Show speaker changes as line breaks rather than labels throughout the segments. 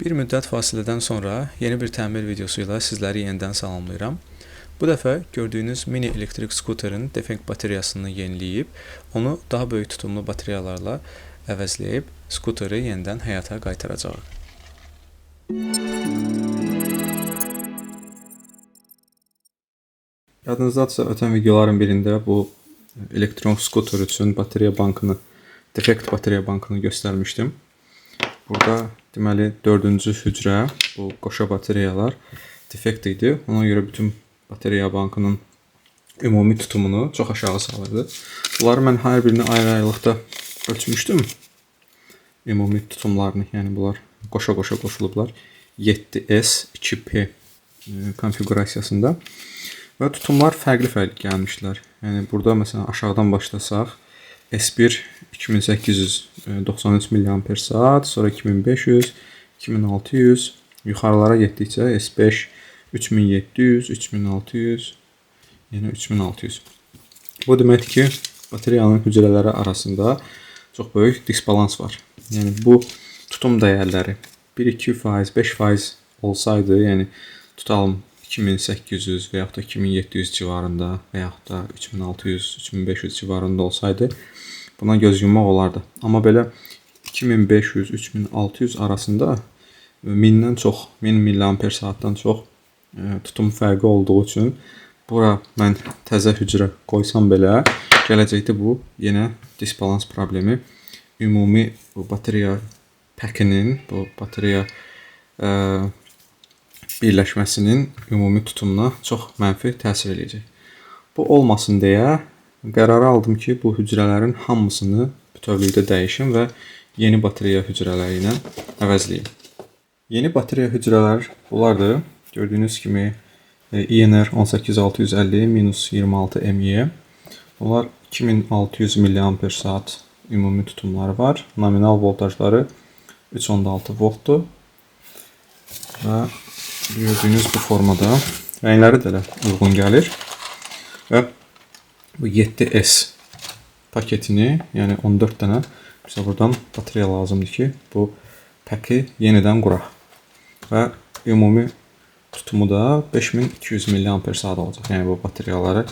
Bir müddət fasilədən sonra yeni bir təmir videosu ilə sizləri yenidən salamlayıram. Bu dəfə gördüyünüz mini elektrik skuterin defekt bateriyasını yeniləyib, onu daha böyük tutumlu batareyalarla əvəzləyib, skuteri yenidən həyata qaytaracağıq. Yadınızdadırsa, ötən videoların birində bu elektron skuter üçün batereya bankını, defekt batereya bankını göstərmişdim. Burada deməli 4-cü hücrə, bu qoşa batareyalar defekt idi. Ona görə bütün batereya bankının ümumi tutumunu çox aşağı salırdı. Bunları mən hər birini ayrı-ayrılıqda ölçmüşdüm. Ümumi tutumlarını, yəni bunlar qoşa-qoşa qoşulublar. 7S 2P konfigurasiyasında. Və tutumlar fərqli-fərqli gəlmişlər. Yəni burada məsələn aşağıdan başlasaq, S1 2893 mAh, sonra 2500, 2600, yuxarılara getdikcə S5 3700, 3600, yəni 3600. Bu deməkdir ki, batareyanın hücrələri arasında çox böyük disbalans var. Yəni bu tutum dəyərləri 1-2%, 5% olsaydı, yəni tutalım 2800 və yaxud da 2700 civarında və yaxud da 3600, 3500 civarında olsaydı, buna göz yummaq olardı. Amma belə 2500, 3600 arasında 1000-dən çox, 1000 mAh-dan çox tutum fərqi olduğu üçün bura mən təzə hücrə qoysam belə, gələcəkdə bu yenə disbalans problemi ümumi bu batareya pəkinin, bu batareya birləşməsinin ümumi tutumuna çox mənfi təsir edəcək. Bu olmasın deyə qərarı aldım ki, bu hücrələrin hamısını bütövlükdə dəyişim və yeni batareya hücrələri ilə əvəzləyim. Yeni batareya hücrələr bunlardır. Gördüyünüz kimi INR 18650-26ME. Bunlar 2600 mAh ümumi tutumları var. Nominal voltajları 3.6 voltdur. Və gördüyünüz bu formada rəngləri də elə uyğun gəlir. Və bu 7S paketini, yəni 14 dənə bizə buradan batareya lazımdır ki, bu pəki yenidən quraq. Və ümumi tutumu da 5200 mAh olacaq. Yəni bu batareyaları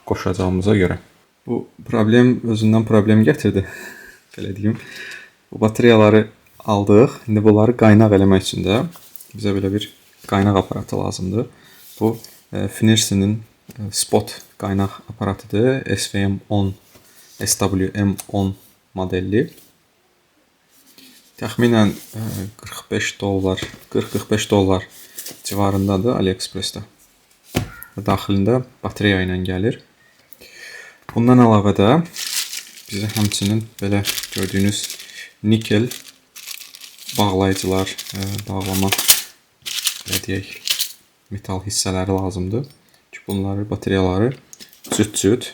qoşacağımıza görə. Bu problem özündən problem gətirdi. Belə deyim. Bu batareyaları aldıq. İndi bunları qaynaq eləmək üçün də bizə belə bir qaynaq aparatı lazımdır. Bu Finersinin spot qaynaq aparatıdır. SWM10 modelli. Təxminən 45 dollar, 40-45 dollar civarındadır AliExpress-də. Daxilində batareya ilə gəlir. Bundan əlavə də bizə həmçinin belə gördüyünüz nikel bağlayıcılar, bağlama belə deyək, metal hissələri lazımdır ki, bunları, batareyaları cüt-cüt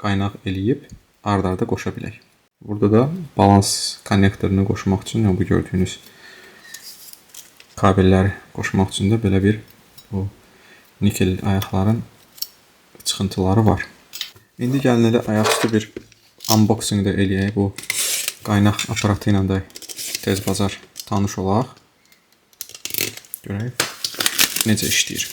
qaynaq eləyib ard-arda qoşa bilək. Burada da balans konnektorunu qoşmaq üçün, bu gördüyünüz kabelləri qoşmaq üçün də belə bir bu nikel ayaqların çıxıntıları var. İndi gəlin elə ayaqüstü bir unboxing də eləyək. Bu qaynaq aparatı ilə də tez-bazar tanış olaq. Görək necə işləyir.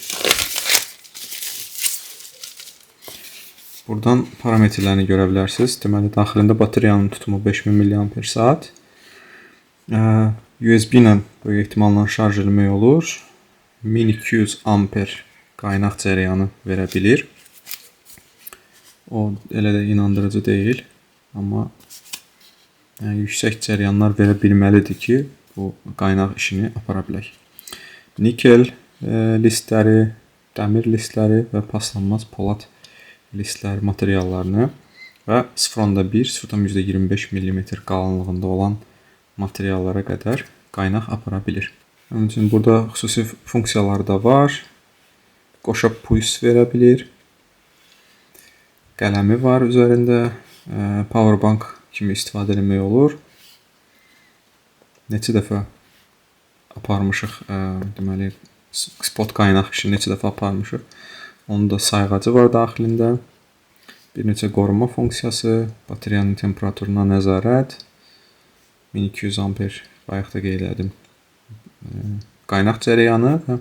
Buradan parametrlərini görə bilərsiniz. Deməli, daxilində batareyanın tutumu 5000 mAh. USB ilə böyük ehtimalla şarj etmək olur. 1200 amper qaynaq cərəyanı verə bilir. O elə də inandırıcı deyil. Amma yüksək cərəyanlar verə bilməlidir ki, bu qaynaq işini apara bilək. Nikel listləri, dəmir listləri və paslanmaz polad listləri materiallarını və 0.1, 0.25 mm qalınlığında olan materiallara qədər qaynaq apara bilir. Onun üçün burada xüsusi funksiyaları da var. Qoşa puls verə bilir. Qələmi var üzərində. Powerbank kimi istifadə etmək olur. Neçə dəfə aparmışıq, deməli, spot qaynaq işini neçə dəfə aparmışıq. Onun da sayğacı var daxilində. Bir neçə qoruma funksiyası, batareyanın temperaturuna nəzarət, 1200 amper bayaq da qeyd elədim. qaynaq cərəyanı və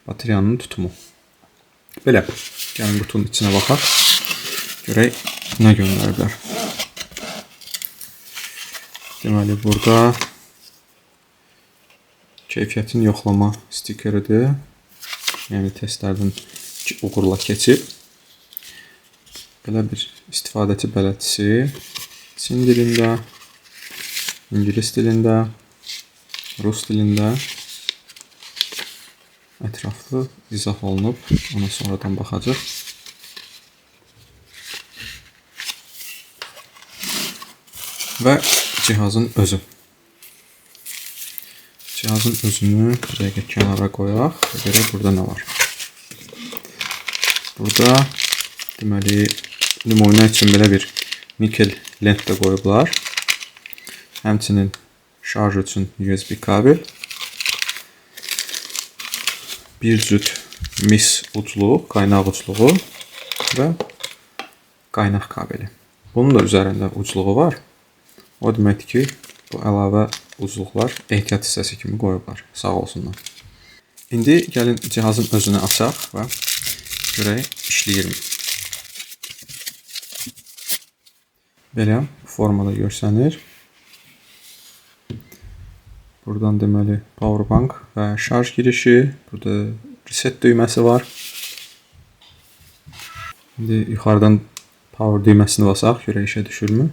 bateriyanın tutumu. Belə, gəlin qutunun içinə baxaq. Görək nə göndəriblər. Deməli, burada keyfiyyətin yoxlama stikeridir. Yəni, testlərdən uğurla keçib. Belə bir istifadəçi bələdçisi Çin dilində, İngilis dilində, Rus dilində ətraflı izah olunub. Ona sonradan baxacaq. Və cihazın özü. Cihazın özünü bir dəqiqə kənara qoyaq və görək burada nə var. Burada deməli nümunə üçün belə bir nikel lent də qoyublar. Həmçinin şarj üçün USB kabel. Bir cüt mis ucluğu, qaynaq ucluğu və qaynaq kabeli. Bunun da üzərində ucluğu var. O deməkdir ki, bu əlavə ucluqlar ehtiyat hissəsi kimi qoyublar. Sağ olsunlar. İndi gəlin cihazın özünü açaq və görək işləyirmi. Belə formada görsənir. Buradan deməli powerbank və şarj girişi. Burada reset düyməsi var. İndi yuxarıdan power düyməsini basaq, görək işə düşürmü?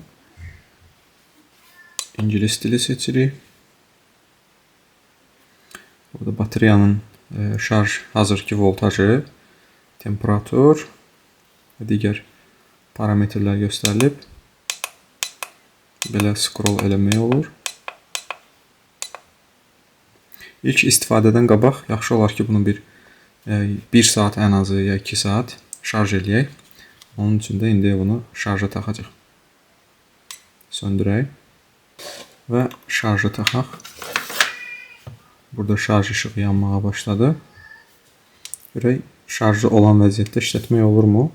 İngilis dili seçirik. Burada bateriyanın şarj hazırki voltajı, temperatur və digər parametrlər göstərilib. Belə scroll eləmək olur. İlk istifadədən qabaq yaxşı olar ki, bunu bir saat ən azı ya 2 saat şarj eləyək. Onun üçün də indi bunu şarja taxacaq. Söndürək və şarja taxaq. Burada şarj işığı yanmağa başladı. Görək şarjı olan vəziyyətdə işlətmək olurmu?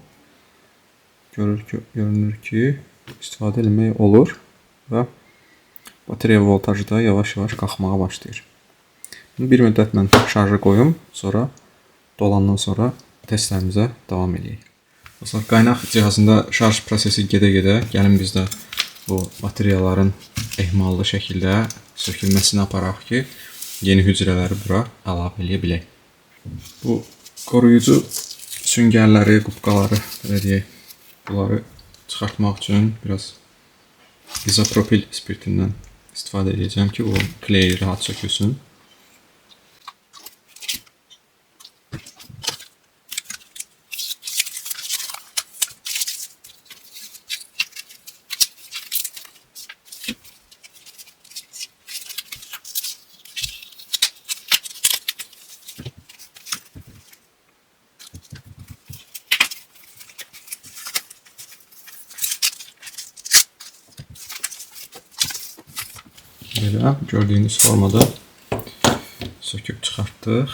Görünür ki, istifadə eləmək olur və bateriya voltajı da yavaş-yavaş qalxmağa başlayır. Bir müddət mən şarja qoyum, sonra dolandan sonra testlərimizə davam edək. Məsələn, qaynaq cihazında şarj prosesi gedə-gedə gəlin biz də bu bateriyaların ehmallı şəkildə sökülməsini aparaq ki, yeni hücrələri bura əlavə eləyə bilək. Bu qoruyucu süngərləri, qubqaları, belə deyək, bunları çıxartmaq üçün biraz izopropil spirtindən istifadə edəcəm ki, bu kleyi rahat sökülsün. Belə gördüyünüz formada söküb çıxartdıq.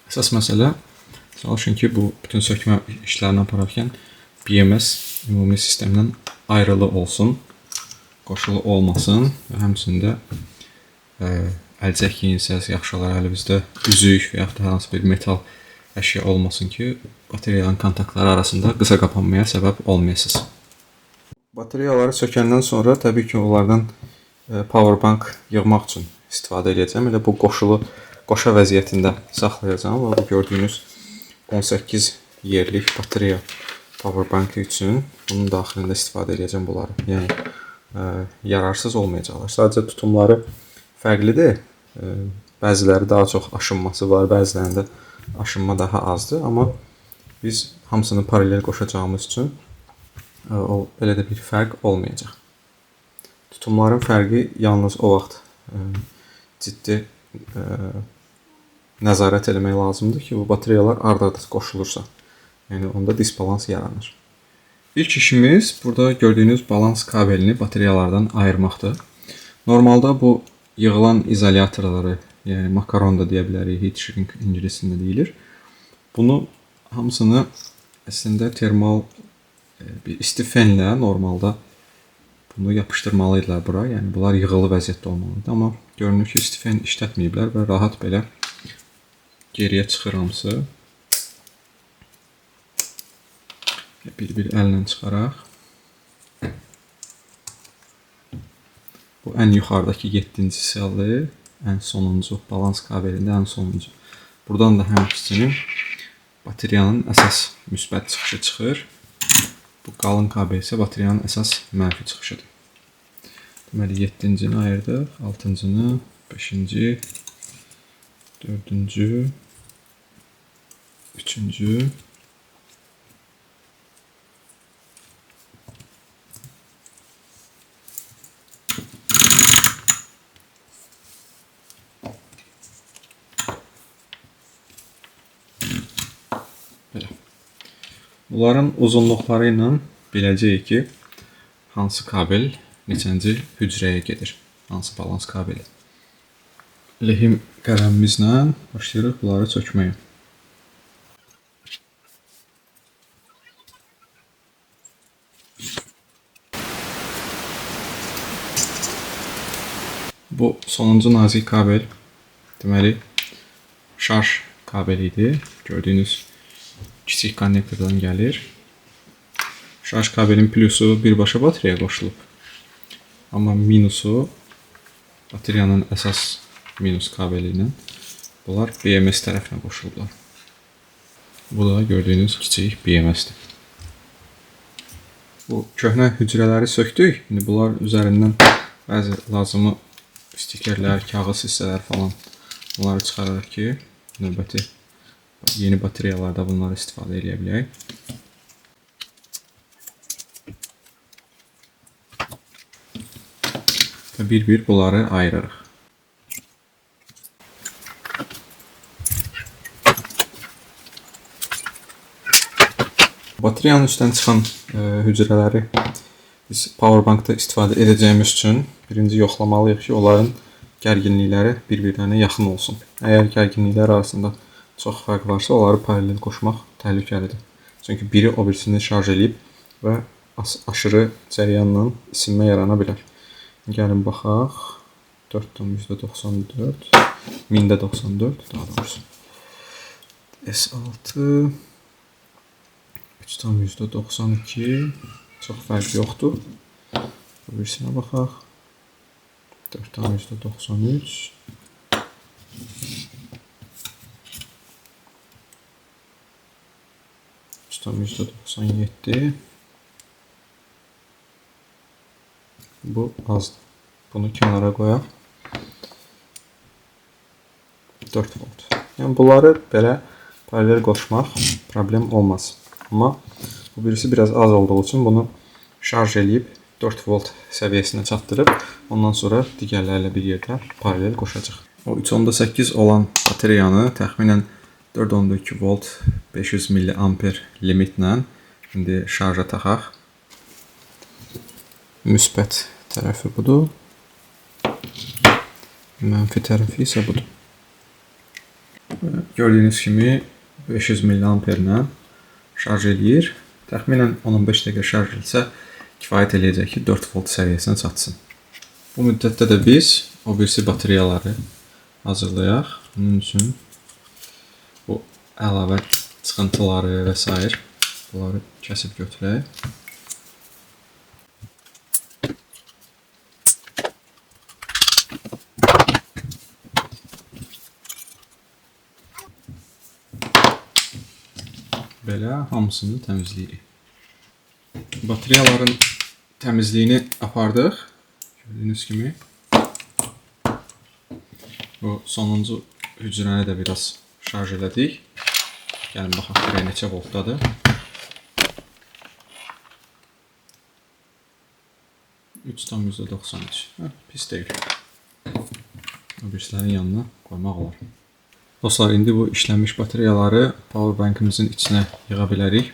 Əsas məsələ çalışın ki, bu bütün sökmə işlərini apararkən BMS ümumi sistemdən ayrılı olsun, qoşulu olmasın və həmçində əlcək giyinsəz yaxşı olar əlimizdə üzük və yaxud da hansı bir metal əşya olmasın ki, batareyaların kontaktları arasında qısa qapanmaya səbəb olmayasınız. Batareyaları sökəndən sonra təbii ki, onlardan powerbank yığmaq üçün istifadə edəcəm. Elə bu qoşa vəziyyətində saxlayacağım və bu gördüyünüz 18 yerlik batareya powerbank üçün bunun daxilində istifadə edəcəm bunları. Yəni yararsız olmayacaqlar. Sadəcə tutumları fərqlidir. Bəziləri daha çox aşınması var, bəzilərində aşınma daha azdır. Amma biz hamısını paralel qoşacağımız üçün belə də bir fərq olmayacaq. Tutumların fərqi yalnız o vaxt ciddi nəzarət eləmək lazımdır ki, bu batareyalar ard-arda qoşulursa. Yəni onda disbalans yaranır. İlk işimiz burada gördüyünüz balans kabelini batareyalardan ayırmaqdır. Normalda bu yığılan izolyatorları, yəni makaron da deyə bilərik, heat shrink ingiliscəsində deyilir. Bunu hamısını əslində termal bir isti fenlə normalda bunu yapışdırmalıydılar bura. Yəni bunlar yığılı vəziyyətdə olmalıdır. Amma görünür ki, Stefan işlətməyiblər və rahat belə geriyə çıxır hamısı. Bir əllə çıxaraq. Bu ən yuxarıdakı 7-ci seldir, ən sonuncu balans kabelində ən sonuncu. Buradan da həmçinin bateriyanın əsas müsbət çıxışı çıxır. Bu qalın kabel isə bateriyanın əsas mənfi çıxışıdır. Deməli 7-cini ayırdıq, 6-cını, 5-ci, 4-cü, 3-cü. Belə. Bunların uzunluqları ilə biləcəyik ki, hansı kabel neçənci hücrəyə gedir, hansı balans kabeli. Lehim qələmimizlə başlayırıq bunları çökməyə. Bu sonuncu nazik kabel, deməli, şarj kabeli idi. Gördüyünüz kiçik konnektordan gəlir. Şarj kabelin plusu birbaşa bateriyaya qoşulub. Amma minusu bateriyanın əsas minus kabeli ilə bunlar BMS tərəfinə qoşulublar. Bu da gördüyünüz kiçik BMS-dir. Bu köhnə hücrələri söktük. İndi bunlar üzərindən bəzi lazımı stikerlər, kağız hissələr falan bunları çıxararıq ki, növbəti yeni batareyalarda bunları istifadə edə bilək. Və bir-bir bunları ayırırıq. Batareyanın üstdən çıxan hücrələri biz powerbankda istifadə edəcəyimiz üçün birinci yoxlamalıyıq ki, onların gərginlikləri bir-birlərinə yaxın olsun. Əgər gərginliklər arasında çox fərq varsa, onları paralel qoşmaq təhlükəlidir. Çünki biri o birisini şarj edib və aşırı cəryanla isinmə yarana bilər. Gəlin baxaq. 4,94 1000-94 daha doğrusu. S6 3,92 çox fərq yoxdur. Bu birisinə baxaq. 4,93 %97. Bu azdır. Bunu kənara qoyaq. 4 volt. Yəni bunları belə paralel qoşmaq problem olmaz. Amma bu birisi biraz az olduğu üçün bunu şarj edib 4 volt səviyyəsinə çatdırıb ondan sonra digərlərlə bir yerdə paralel qoşacaq. O 3.8 olan batareyanı təxminən 4.2 volt 500 mAh limitlə indi şarja taxaq. Müsbət tərəfi budur. Mənfi tərəfi isə budur. Gördüyünüz kimi 500 mAh ilə şarj edir. Təxminən 10-15 dəqiqə şarj etsə kifayət eləyəcək ki, 4 volt səviyyəsinə çatsın. Bu müddətdə də biz o birisi batareyaları hazırlayaq. Bunun üçün bu əlavə çıxıntıları və s. bunları kəsib götürək. Belə hamısını təmizləyirik. Batareyaların təmizliyini apardıq. Gördüyünüz kimi. Bu sonuncu hücrəni də biraz şarj elədik. Gəlin baxaq görək neçə voltdadır. 3,93. Pis deyil. O birislərin yanına qoymaq olar. Dostlar, indi bu işlənmiş batareyaları powerbankimizin içinə yığa bilərik.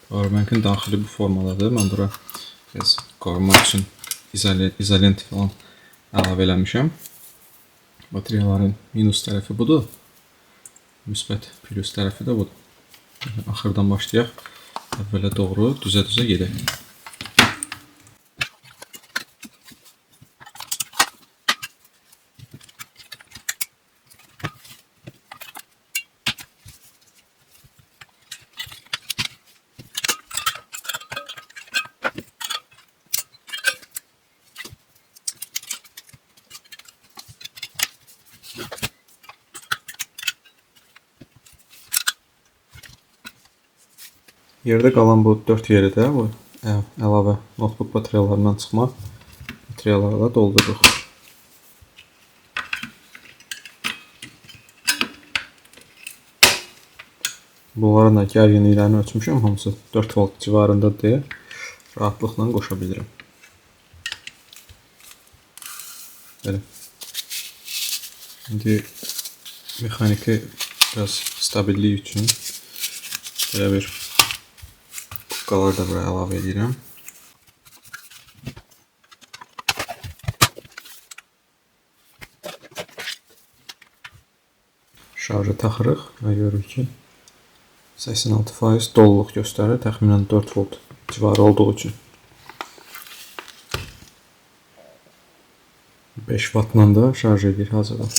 Powerbankin daxili bu formadadır. Mən bura biraz qorumaq üçün izolent falan əlavə eləmişəm. Batareyaların minus tərəfi budur. Müsbət plus tərəfi də budur. Axırdan başlayaq. Əvvələ doğru düzə-düzə gedək. Yerdə qalan bu 4 yeri də bu əlavə notebook batareyalarından çıxma materiallarla doldururuq. Bunların da gərginliklərini ölçmüşəm. Hamısı 4 volt civarındadır deyə rahatlıqla qoşa bilirəm. Belə. İndi mexaniki biraz stabillik üçün belə bir qubqalar da buraya əlavə edirəm. Şarjı taxırıq və görürük ki 86% doluluq göstərir. Təxminən 4 volt civarı olduğu üçün. 5 wattla da şarj edir hazırda.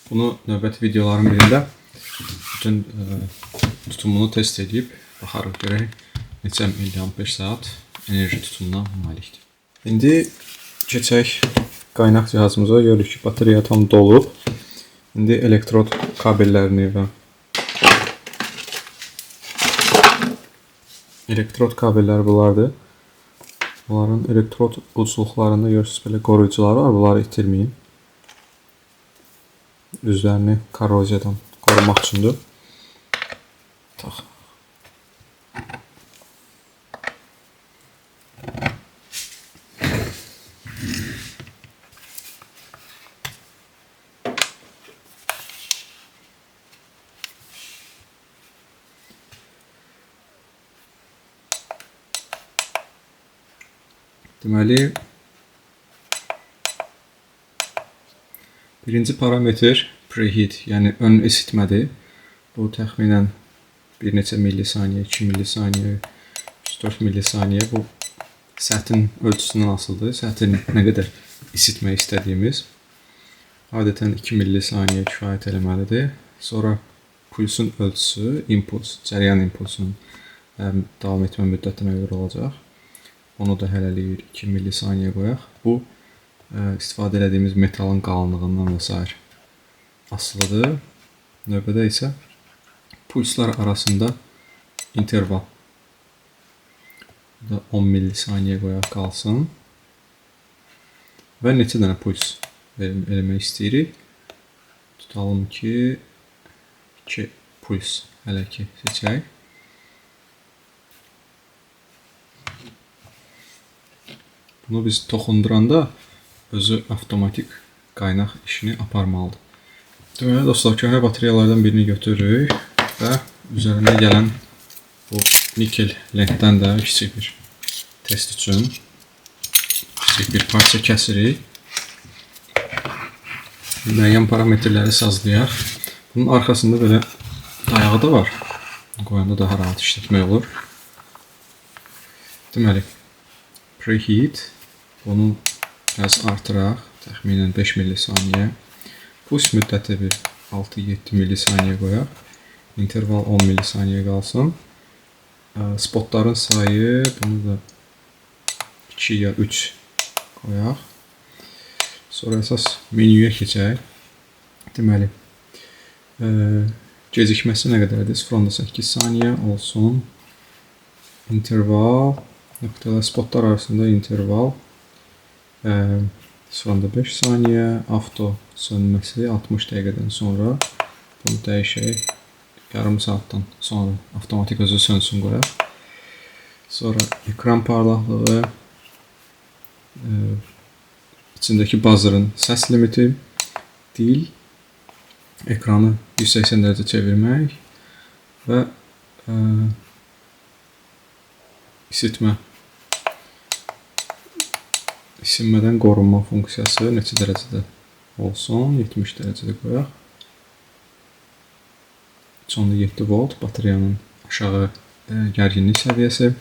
Bunu növbəti videoların birində bütün tutumunu test edib baxarıq görək neçə miliamper saat enerji tutumuna malikdir. İndi keçək qaynaq cihazımıza. Görürük ki batareya tam dolub. İndi elektrod kabellərini və elektrod kabelləri bunlardır. Bunların elektrod ucluqlarında görürsünüz belə qoruyucular var. Bunları itirməyin. Üzlərini korroziyadan qorumaq üçündür. Tax. Deməli, birinci parametr preheat, yəni ön isitmədir. Bu təxminən bir neçə millisaniyə, 2 millisaniyə, 4 millisaniyə. Bu səthin ölçüsündən asılıdır. Səthin nə qədər isitmək istədiyimiz. Adətən 2 millisaniyə kifayət eləməlidir. Sonra pulsun ölçüsü, impuls, cəryan impulsunun davam etmə müddətinə görə olacaq. Onu da hələlik 2 millisaniyə qoyaq. Bu istifadə etdiyimiz metalın qalınlığından və s. asılıdır. Növbədə isə pulslar arasında interval. Bu da 10 millisaniyə qoyaq qalsın. Və neçə dənə puls eləmək istəyirik. Tutalım ki 2 puls hələ ki seçək. Bunu biz toxunduranda özü avtomatik qaynaq işini aparmalıdır. Deməli dostlar, köhnə batareyalardan birini götürürük və üzərində gələn bu nikel lentdən də kiçik bir test üçün kiçik bir parça kəsirik. Müəyyən parametrləri sazlayaq. Bunun arxasında belə dayağı da var. Qoyanda daha rahat işlətmək olur. Deməli, preheat. Bunu biraz artıraq. Təxminən 5 millisaniyə. Puls müddəti bir 6-7 millisaniyə qoyaq. İnterval 10 millisaniyə qalsın. Spotların sayı bunu da 2 ya 3 qoyaq. Sonra əsas menüyə keçək. Deməli, gecikməsi nə qədərdir? 0.8 saniyə olsun. Interval, nöqtələr spotlar arasında interval 0.5 saniyə, avto sönməsi 60 dəqiqədən sonra. Bunu dəyişək. Yarım saatdan sonra avtomatik özü sönsün qoyaq. Sonra ekran parlaqlığı, içindəki buzzer'ın səs limiti, dil, ekranı 180 dərəcə çevirmək və isinmədən qorunma funksiyası neçə dərəcədə olsun? 70 dərəcədə qoyaq. 3.7 volt batareyanın aşağı gərginlik səviyyəsi.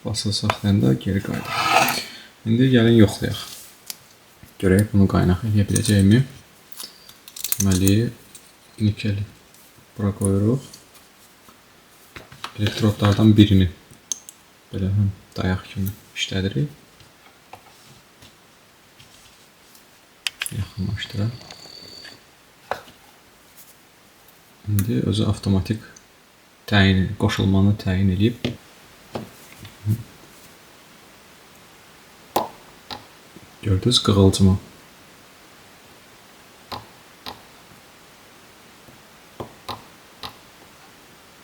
Basılı saxlayanda geri qayıdaq. İndi gəlin yoxlayaq. Görək bunu qaynaq edə biləcəyimi. Deməli, nikeli bura qoyuruq. Elektrodlardan birini belə dayaq kimi işlədirik. Yaxınlaşdıraq. İndi özü avtomatik qoşulmanı təyin edib. Gördünüz qığılcımı.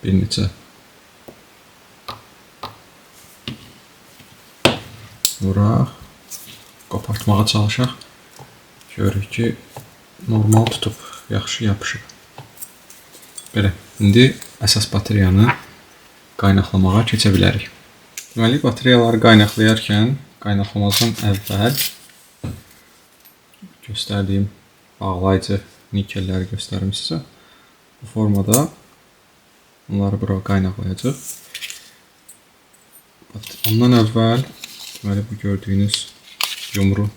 Bir neçə vuraq, qopartmağa çalışaq. Görürük ki, normal tutub, yaxşı yapışıb. Belə, indi əsas batareyanı qaynaqlamağa keçə bilərik. Deməli, batareyaları qaynaqlayarkən, qaynaqlamazdan əvvəl göstərdiyim bağlayıcı nikelləri göstərim sizə. Bu formada bunları bura qaynaqlayacaq. Ondan əvvəl deməli, bu gördüyünüz yumru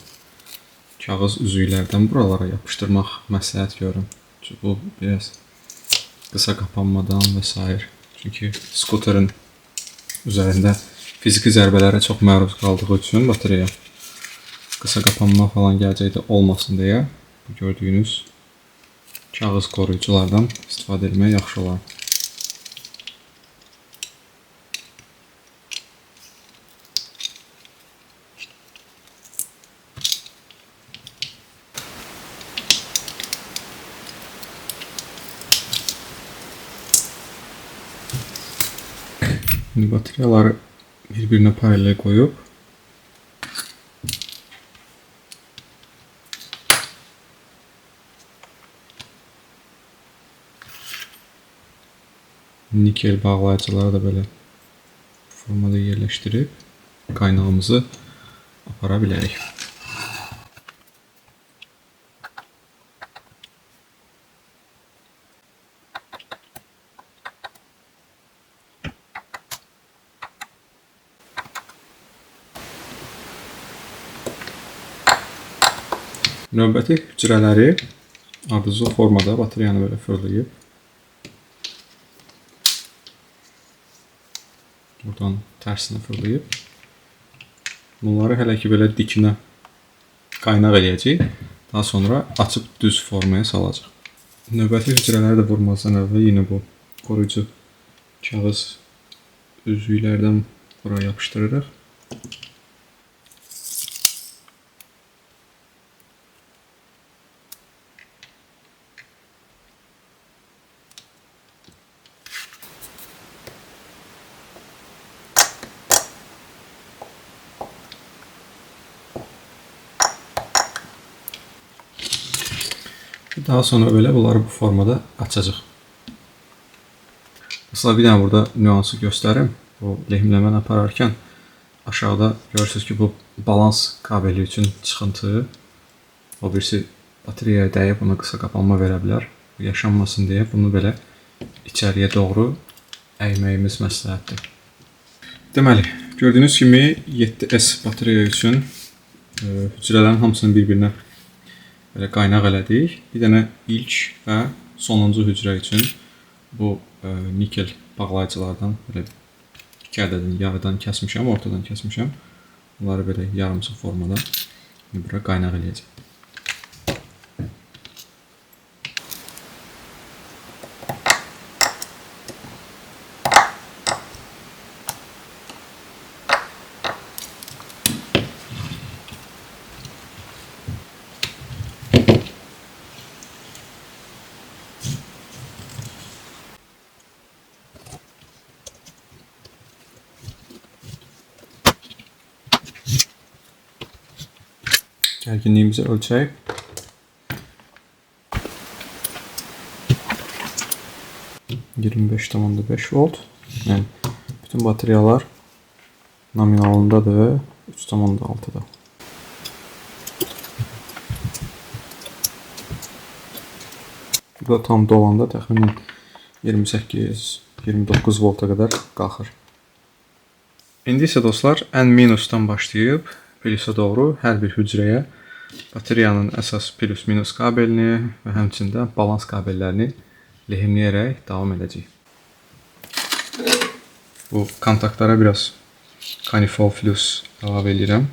kağız üzüklərdən buralara yapışdırmaq məsləhət görürəm. Çünki bu biraz qısa qapanmadan və s. Çünki skuterin üzərində fiziki zərbələrə çox məruz qaldığı üçün batareya qısa qapanma falan gələcəkdə olmasın deyə bu gördüyünüz kağız qoruyuculardan istifadə etmək yaxşı olar. Şimdi batareyaları bir-birinə paralel qoyub nikel bağlayıcıları da belə formada yerləşdirib qaynağımızı apara bilərik. Növbəti hücrələri ardıcıl formada batareyanı belə fırlayıb buradan tərsinə fırlayıb bunları hələ ki belə dikinə qaynaq eləyəcək. Daha sonra açıb düz formaya salacaq. Növbəti hücrələri də vurmazdan əvvəl yenə bu qoruyucu kağız üzüklərdən bura yapışdırırıq. Daha sonra böyle bunları bu formada açacaq. Mesela bir dənə burada nüansı göstərim. Bu lehimləməni apararkən aşağıda görürsünüz ki, bu balans kabeli üçün çıxıntı. O birisi bateriyaya dəyib ona qısa qapanma verə bilər. Bu yaşanmasın deyə bunu belə içəriyə doğru əyməyimiz məsləhətdir. Deməli, gördüyünüz kimi 7S batareya üçün hücrələrin hamısını bir-birinə belə qaynaq elədik. Bir dənə ilk və sonuncu hücrə üçün bu nikel bağlayıcılardan belə 2 ədədini yarıdan kəsmişəm, ortadan kəsmişəm. Bunları belə yarımçıq formada bura qaynaq eləyəcəm. Gərginliyimizi ölçək. %25,5 volt. Yəni bütün batareyalar nominalındadır 3,6-da. Bu da tam dolanda təxminən 28-29 volta qədər qalxır. İndi isə dostlar ən minusdan başlayıb plusa doğru hər bir hücrəyə Bateriyanın əsas plus-minus kabelini və həmçində balans kabellərini lehimləyərək davam edəcəyik. Bu kontaktlara biraz Kanifol flüs əlavə edirəm.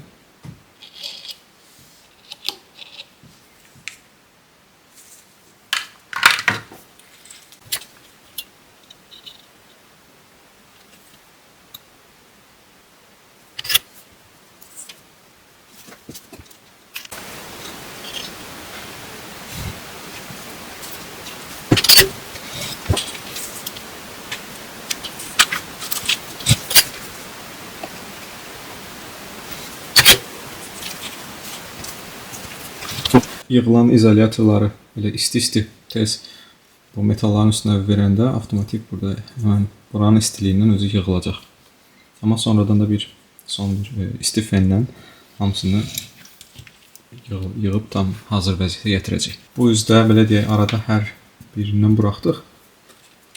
Yığılan izolyatorları belə isti tez bu metalların üstünə verəndə avtomatik burada hemen buranın istiliyindən özü yığılacaq. Amma sonradan da son bir isti fenlə hamısını yığıb tam hazır vəziyyətə gətirəcək. Bu üzdə belə deyək arada hər birindən buraxdıq.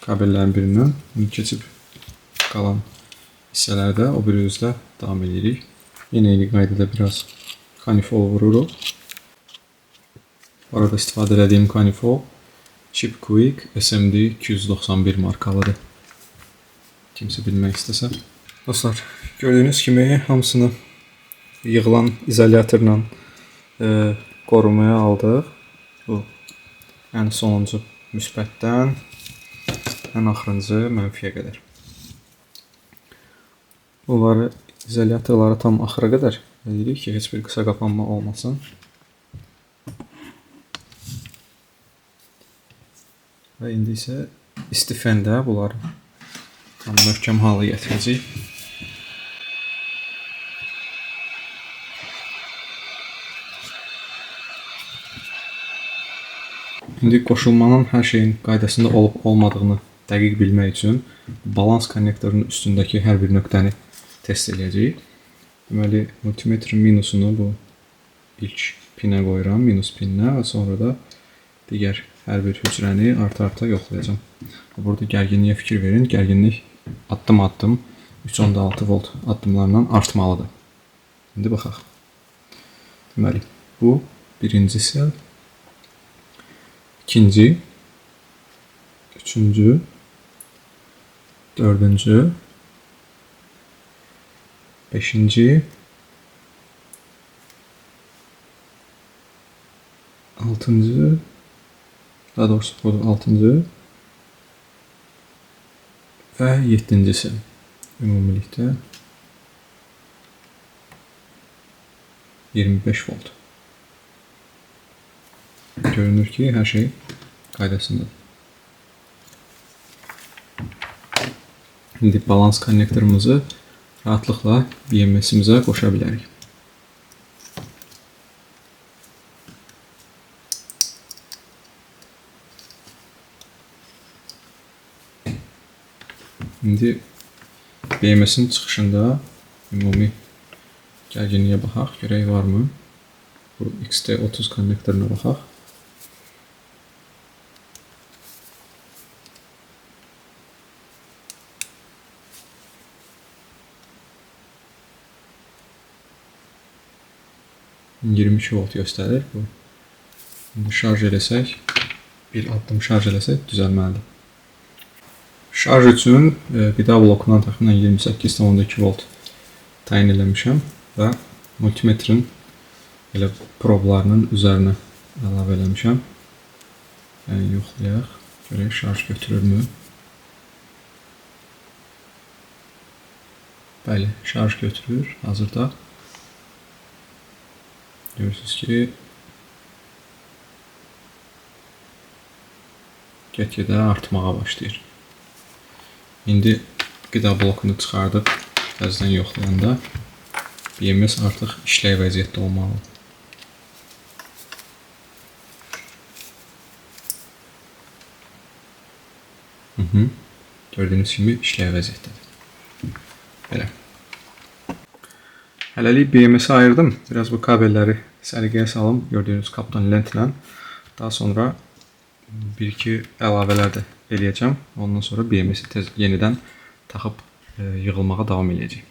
Kabellərin birindən keçib qalan hissələrdə o bir üzdə davam edirik. Yenə eyni qaydada biraz kanifol vururuq. Bu arada istifadə edədiyim kanifol Chipquik SMD 291 markalıdır. Kimsə bilmək istəsə. Dostlar, gördüyünüz kimi hamısını yığılan izolyatorla qorumaya aldıq. Bu ən sonuncu müsbətdən ən axırıncı mənfiyə qədər. Bunları izolyatorları tam axıra qədər edirik ki, heç bir qısa qapanma olmasın. Və indi isə isti fəndə bunları tam möhkəm hala gətirəcək. İndi qoşulmanın hər şeyin qaydasında olub olmadığını dəqiq bilmək üçün balans konnektorunun üstündəki hər bir nöqtəni test edəcəyik. Deməli, multimetrin minusunu bu ilk pinə qoyuram, minus pinə və sonra da digər hər bir hücrəni arta-arta yoxlayacağım. Burada gərginliyə fikir verin. Gərginlik addım-addım 3.6 volt addımlarla artmalıdır. İndi baxaq. Deməli, bu birinci sel, ikinci, üçüncü, dördüncü, beşinci, altıncı, daha doğrusu bu 6-cı və 7-cisi ümumilikdə 25 volt. Görünür ki, hər şey qaydasındadır. İndi balans konnektorumuzu rahatlıqla BMS-imizə qoşa bilərik. İndi BMS-in çıxışında ümumi gərginliyə baxaq, görək varmı? Bu XT30 konnektoruna baxaq. %22 volt göstərir bu. İndi şarj eləsək, bir addım şarj eləsək düzəlməlidir. Şarj üçün qida blokundan təxminən 28.2 volt təyin eləmişəm və multimetrin elə problarının üzərinə əlavə eləmişəm. Yəni yoxlayaq, görək şarj götürürmü? Bəli, şarj götürür hazırda. Görürsünüz ki, get-gedə artmağa başlayır. İndi qida blokunu çıxardıb təzədən yoxlayanda BMS artıq işləyə vəziyyətdə olmalıdır. Gördüyünüz kimi işləyə vəziyyətdədir. Belə. Hələlik BMS-i ayırdım. Biraz bu kabelləri səliqəyə salım. Gördüyünüz kapton lentlə. Daha sonra bir-iki əlavələr də eləyəcəm. Ondan sonra BMS-i tez yenidən taxıb yığılmağa davam edəcək.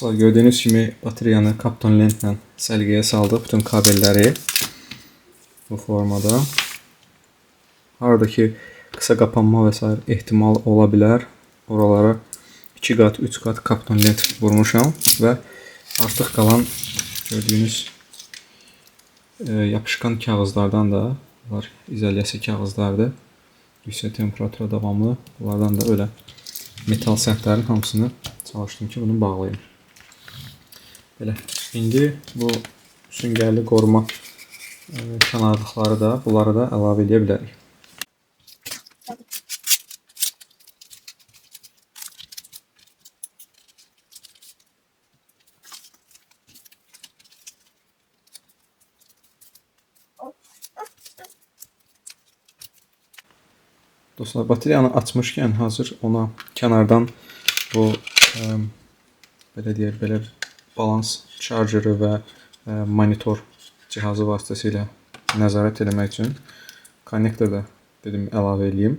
Gördüyünüz kimi batareyanı kapton lentlə səliqəyə saldıq. Bütün kabelləri bu formada. Haradakı qısa qapanma və s. ehtimal ola bilər. Oralara 2 qat, 3 qat kapton lent vurmuşam və artıq qalan gördüyünüz yapışqan kağızlardan da, bunlar izolyasiya kağızlardır. Yüksək temperatura davamlı. Bunlardan da öyle metal səntlərin hamısını çalışdım ki, bunu bağlayayım. Belə. İndi bu süngərli qoruma kənarlıqları da, bunları da əlavə edə bilərik. Dostlar, batareyanı açmışkən hazır ona kənardan bu belə deyək, belə balans şarjeri və monitor cihazı vasitəsilə nəzarət etmək üçün konnektor da dedim əlavə edeyim.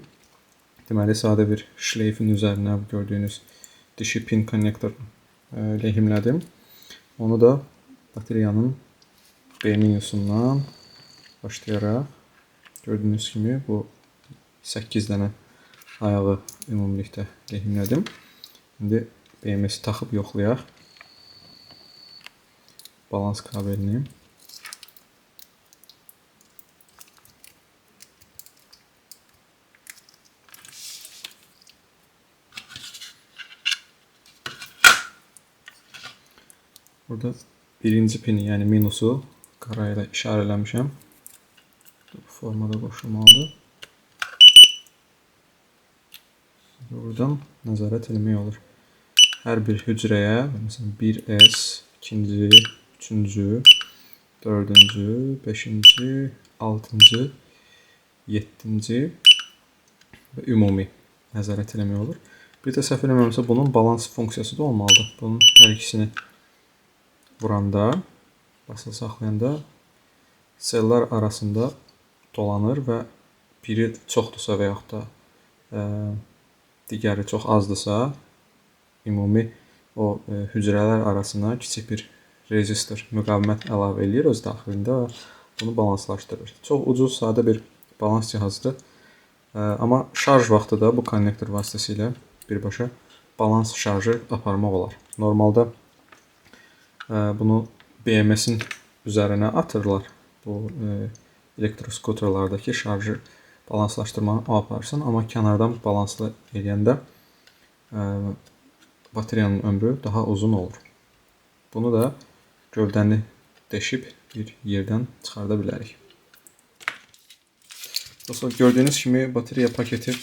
Deməli, sadə bir şleifin üzərinə gördüyünüz dişi pin konnektor lehimlədim. Onu da batareyanın B menyusundan başlayaraq gördüyünüz kimi bu 8 dənə ayağı ümumilikdə lehimlədim. İndi BMS-i taxıb yoxlayaq. Balans kabelini. Burada birinci pini, yəni minusu qara ilə işarələmişəm. Bu formada qoşulmalıdır. Buradan nəzarət etmək olur. Hər bir hücrəyə, məsələn 1S, 2-ci, 3-cü, 4-cü, 5-ci, 6-cı, 7-ci və ümumi nəzarət etmək olur. Bir də səhv eləmirəmsə bunun balans funksiyası da olmalıdır. Bunun hər ikisini vuranda, basılı saxlayanda sellər arasında dolanır və biri çoxdursa və yaxud da digəri çox azdırsa, ümumi o hücrələr arasına kiçik bir rezistor, müqavimət əlavə edir öz daxilində və bunu balanslaşdırır. Çox ucuz, sadə bir balans cihazıdır. Amma şarj vaxtı da bu konnektor vasitəsilə birbaşa balans şarjı aparmaq olar. Normalda bunu BMS-in üzərinə atırlar. Bu elektroskuterlardakı şarjı balanslaşdırmanı o aparsın. Amma kənardan balanslı eləyəndə batareyanın ömrü daha uzun olur. Bunu da gövdəni deşib bir yerdən çıxarda bilərik. Dostlar, gördüyünüz kimi batareya paketi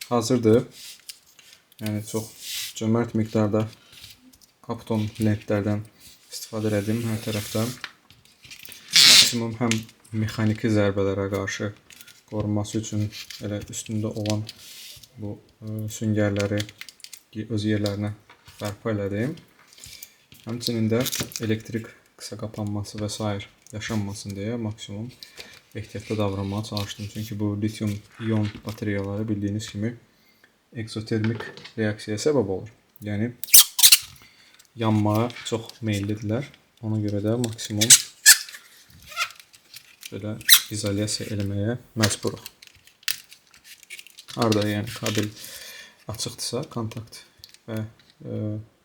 hazırdır. Yəni çox cömert miqdarda kapton lentlərdən istifadə etdim hər tərəfdən. Maksimum həm mexaniki zərbələrə qarşı qorunması üçün elə üstündə olan bu süngərləri öz yerlərinə bərpa elədim. Həmçinin də elektrik qısa qapanması və s. yaşanmasın deyə maksimum ehtiyatlı davranmağa çalışdım. Çünki bu lityum iyon batareyaları bildiyiniz kimi ekzotermik reaksiyaya səbəb olur. Yəni yanmağa çox meyillidirlər. Ona görə də maksimum belə izolyasiya eləməyə məcburuq. Harada yəni kabel açıqdırsa, kontakt və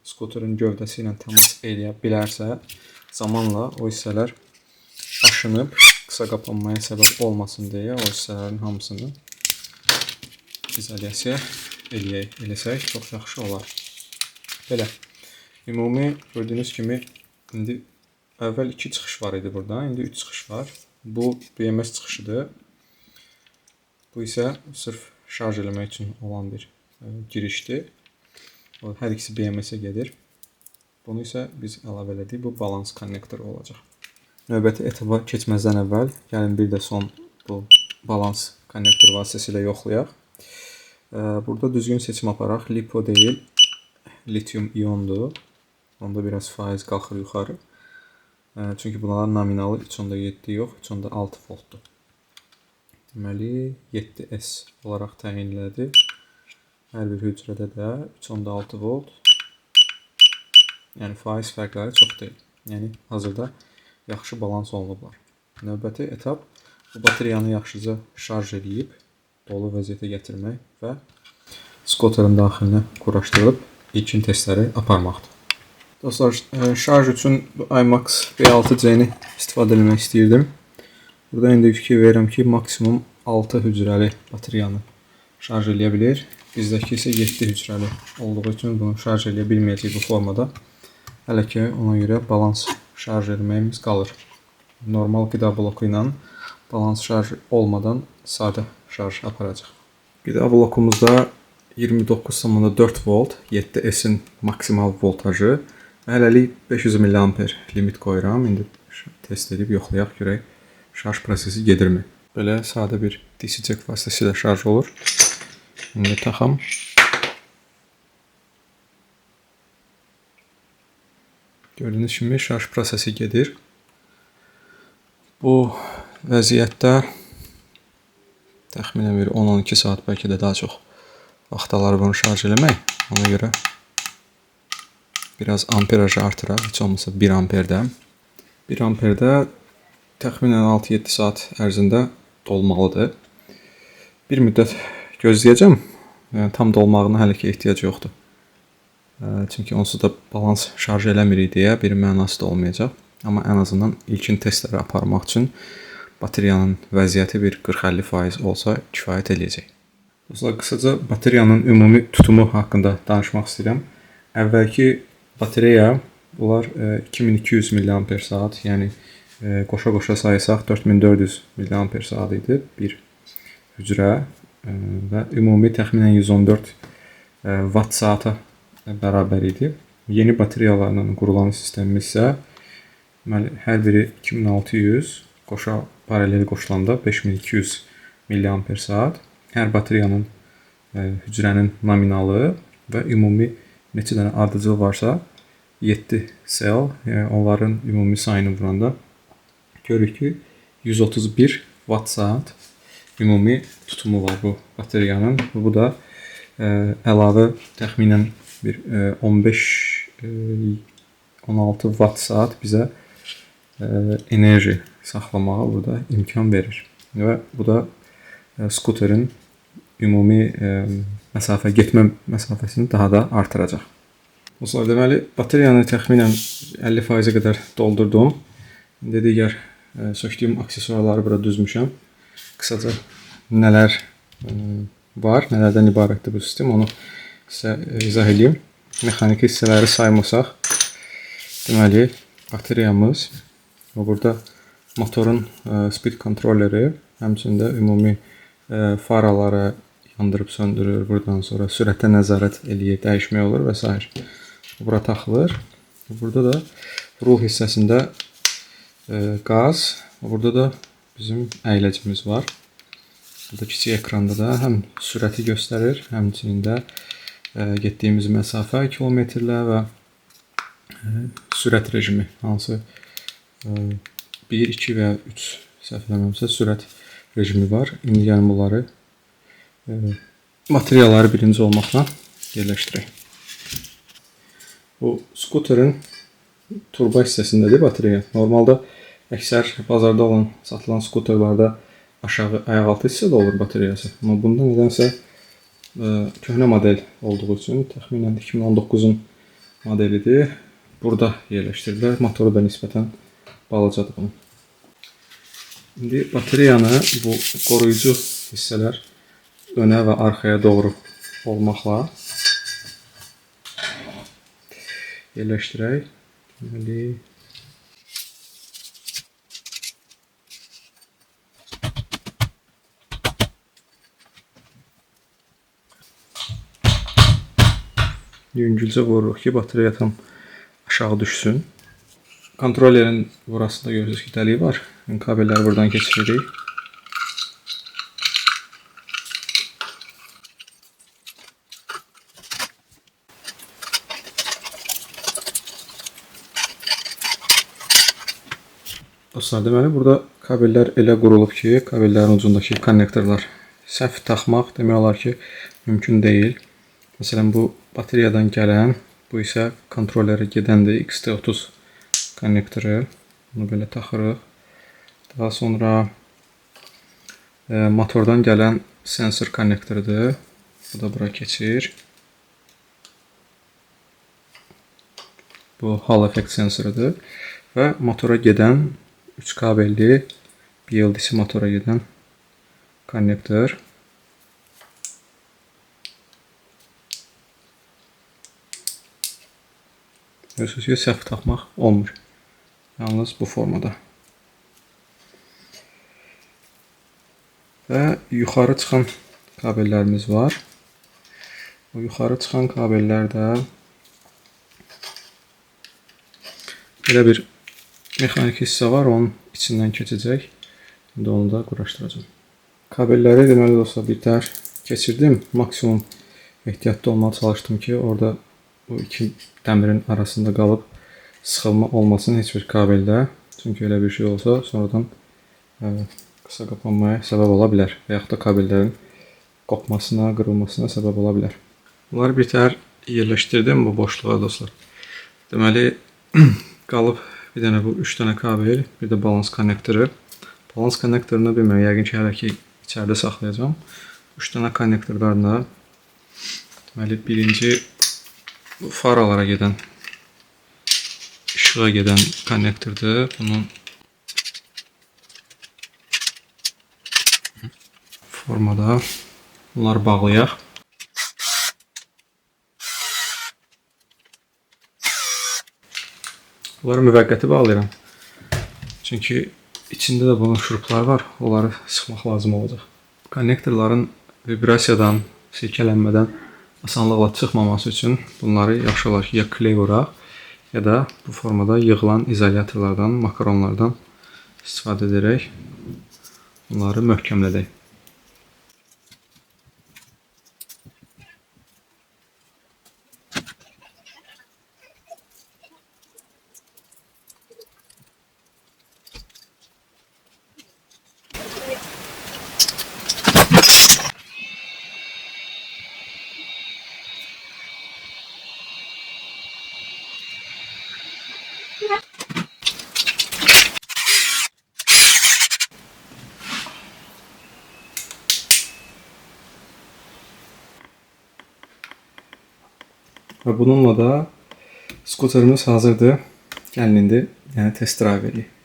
skuterin gövdəsi ilə təmas edə bilərsə, zamanla o hissələr aşınıb qısa qapanmaya səbəb olmasın deyə o hissələrin hamısını izolyasiya eləsək çox yaxşı olar. Belə. Ümumi gördüyünüz kimi indi əvvəl 2 çıxış var idi burada, indi 3 çıxış var. Bu BMS çıxışıdır. Bu isə sırf şarj eləmək üçün olan bir girişdir. Hər ikisi BMS-ə gedir. Bunu isə biz əlavə elədik. Bu balans konnektoru olacaq. Növbəti etaba keçməzdən əvvəl gəlin bir də son bu balans konnektoru vasitəsilə yoxlayaq. Burada düzgün seçim aparaq. Lipo deyil, lityum iyondur. Onda biraz faiz qalxır yuxarı. Çünki bunların nominalı 3.7 yox, 3.6 voltdur. Deməli 7S olaraq təyin elədi. Hər bir hücrədə də 3.6 volt Yəni faiz fərqləri çox deyil. Yəni hazırda yaxşı balans olunublar. Növbəti etap bu batareyanı yaxşıca şarj edib dolu vəziyyətə gətirmək və skoterin daxilinə quraşdırılıb ilkin testləri aparmaqdır. Dostlar, şarj üçün bu iMax B6C-ni istifadə etmək istəyirdim. Burada indi fikir verirəm ki, maksimum 6 hücrəli batareyanı şarj edə bilir. Bizdəki isə 7 hücrəli olduğu üçün bunu şarj edə bilməyəcək bu formada. Hələ ki, ona görə balans şarj etməyimiz qalır. Normal qida bloku ilə balans şarj olmadan sadə şarj aparacaq. Qida blokumuzda 29,4 volt, 7S-in maksimal voltajı və hələlik 500 mAh limit qoyuram. İndi test edib yoxlayaq görək şarj prosesi gedirmi. Belə sadə bir DC jack vasitəsilə şarj olur. İndi taxam. Gördüyünüz kimi şarj prosesi gedir. Bu vəziyyətdə təxminən bir 10-12 saat, bəlkə də daha çox vaxt alır bunu şarj eləmək. Ona görə biraz amperajı artıraq. Heç olmasa 1 amperdə. 1 amperdə təxminən 6-7 saat ərzində dolmalıdır. Bir müddət gözləyəcəm. Yəni, tam dolmağına hələ ki ehtiyac yoxdur. Çünki onsuz da balans şarj eləmirik deyə bir mənası da olmayacaq. Amma ən azından ilkin testləri aparmaq üçün batareyanın vəziyyəti bir 40-50% olsa kifayət eləyəcək. Dostlar, qısaca batareyanın ümumi tutumu haqqında danışmaq istəyirəm. Əvvəlki batareya bunlar 2200 mAh, yəni qoşa-qoşa sayısaq 4400 mAh idi bir hücrə və ümumi təxminən 114 watt saata bərabər idi. Yeni batareyalarla qurulan sistemimiz isə hər biri 2600, qoşa paralel qoşulanda 5200 mAh. Hər batareyanın hücrənin nominalı və ümumi neçə dənə ardıcıl varsa 7 cell, yəni onların ümumi sayını vuranda görürük ki 131 watt saat ümumi tutumu var bu batareyanın. Bu da əlavə təxminən bir 15-16 watt saat bizə enerji saxlamağa burada imkan verir. Və bu da skuterin ümumi məsafə getmə məsafəsini daha da artıracaq. Dostlar, deməli batareyanı təxminən 50%-ə qədər doldurdum. İndi digər sökdüyüm aksesuarları bura düzmüşəm. Qısaca nələr var, nələrdən ibarətdir bu sistem, onu sizə izah edeyim. Mexaniki hissələri saymasaq, deməli batareyamız və burada motorun speed kontrolleri, həmçində ümumi faraları yandırıb söndürür, buradan sonra sürətə nəzarət eləyir, dəyişmək olur və s. Bura taxılır. Burada da rul hissəsində qaz, burada da bizim əyləcimiz var. Burada kiçik ekranda da həm sürəti göstərir, həmçinin də getdiyimiz məsafə kilometrlə və sürət rejimi, hansı 1, 2 və 3 səhv eləmirəmsə sürət rejimi var. İndi gəlin bunları materialları birinci olmaqla yerləşdirək. Bu skuterin turbo hissəsindədir batareya. Normalda əksər bazarda olan, satılan skuterlarda aşağı ayaqaltı hissədə olur batareyası. Amma bunda nədənsə köhnə model olduğu üçün təxminən 2019-un modelidir. Burada yerləşdirirlər. Motoru da nisbətən balacadır bunun. İndi batareyanı bu qoruyucu hissələr önə və arxaya doğru olmaqla yerləşdirək. Deməli, yüngülcə vururuq ki, batareya tam aşağı düşsün. Kontrollerin burasında görürsünüz ki, dəliyi var. Kabelləri buradan keçiririk. Dostlar, deməli burada kabellər elə qurulub ki, kabellərin ucundakı konnektorlar səhv taxmaq demək olar ki, mümkün deyil. Məsələn, bu batareyadan gələn Bu isə kontrolerə gedəndir. XT30 konnektoru. Bunu belə taxırıq. Daha sonra motordan gələn sensor konnektorudur. Bu da bura keçir. Bu Hall effect sensorudur. Və motora gedən 3 kabelli BLDC motora gedən konnektor. Görürsünüz ki, səhv taxmaq olmur. Yalnız bu formada. Və yuxarı çıxan kabellərimiz var. Bu yuxarı çıxan kabellər də belə bir mexanik hissə var, onun içindən keçəcək. İndi onu da quraşdıracağım. Kabelləri deməli dostlar bir tər keçirdim. Maksimum ehtiyatlı olmağa çalışdım ki, orada bu iki dəmirin arasında qalıb sıxılma olmasın heç bir kabeldə. Çünki elə bir şey olsa sonradan qısa qapanmaya səbəb ola bilər və yaxud da kabellərin qopmasına, qırılmasına səbəb ola bilər. Bunları bir tər yerləşdirdim bu boşluğa dostlar. Deməli qalıb bir dənə bu 3 dənə kabel, bir də balans konnektoru. Balans konnektorunu bilmirəm, yəqin ki, hələ ki içəridə saxlayacağım. 3 dənə konnektorlarla deməli birinci bu faralara gedən, işığa gedən konnektordur. Bunun formada bunları bağlayaq. Bunları müvəqqəti bağlayıram. Çünki içində də bunun şurupları var. Onları sıxmaq lazım olacaq. Konnektorların vibrasiyadan, silkələnmədən asanlıqla çıxmaması üçün bunları yaxşı olar ki, ya kley vuraq, ya da bu formada yığılan izolyatorlardan, makaronlardan istifadə edərək bunları möhkəmlədək. Və bununla da skuterimiz hazırdır. Gəlin indi test drive edək.